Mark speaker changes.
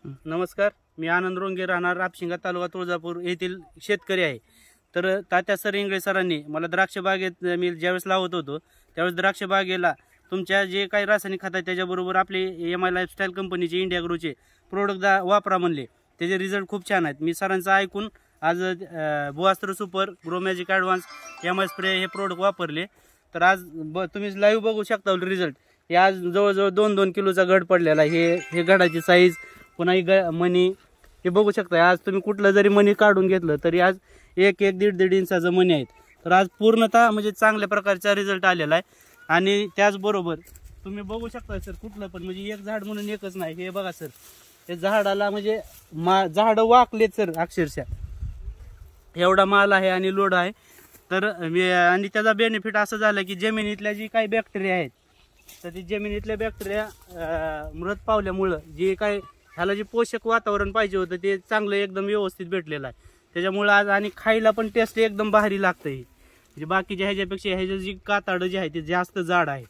Speaker 1: नमस्कार, मी आनंद रोंगे, राहणार रापशिंगा, तालुका तुळजापूर येथील शेतकरी आहे. तर तात्या सर इंगळे सरांनी मला द्राक्ष बागेत मी ज्यावेळेस लावत होतो त्यावेळेस द्राक्ष बागेला तुमच्या जे काही रासायनिक खत आहे त्याच्याबरोबर आपले MI लाईफस्टाईल कंपनीचे इंडिया ग्रोचे प्रोडक्ट वापरा म्हणले. त्याचे रिझल्ट खूप छान आहेत. मी सरांचं ऐकून आज Bhuastra super, grow magic advance, MI spray हे प्रोडक्ट वापरले. तर आज तुम्ही लाईव्ह बघू शकता रिझल्ट. हे आज जवळजवळ 2-2 किलोचा घड पडलेला आहे. हे घडाची साईज, पुन्हा ही मनी हे बघू शकता. आज तुम्ही कुठलं जरी मनी काढून घेतलं तरी आज 1-1.5 इंचाचं मनी आहेत. तर आज पूर्णतः म्हणजे चांगल्या प्रकारचा रिझल्ट आलेला आहे. आणि त्याचबरोबर तुम्ही बघू शकता सर, कुठलं पण म्हणजे एक झाड म्हणून एकच नाही. हे बघा सर, हे झाडाला म्हणजे झाडं वाकलेत सर, अक्षरशः एवढा माल आहे आणि लोड आहे. तर आणि त्याचा बेनिफिट असं झालं की जमिनीतल्या जी काही बॅक्टेरिया आहेत तर ती जमिनीतल्या बॅक्टेरिया मृत पावल्यामुळं जे काय ह्याला जे पोषक वातावरण पाहिजे होतं ते चांगलं एकदम व्यवस्थित भेटलेलं आहे. त्याच्यामुळं आज आणि खायला पण टेस्ट एकदम भारी लागतं. हे म्हणजे बाकीच्या ह्याच्यापेक्षा ह्याचं जी कातडं जे आहे ते जास्त जाड आहे.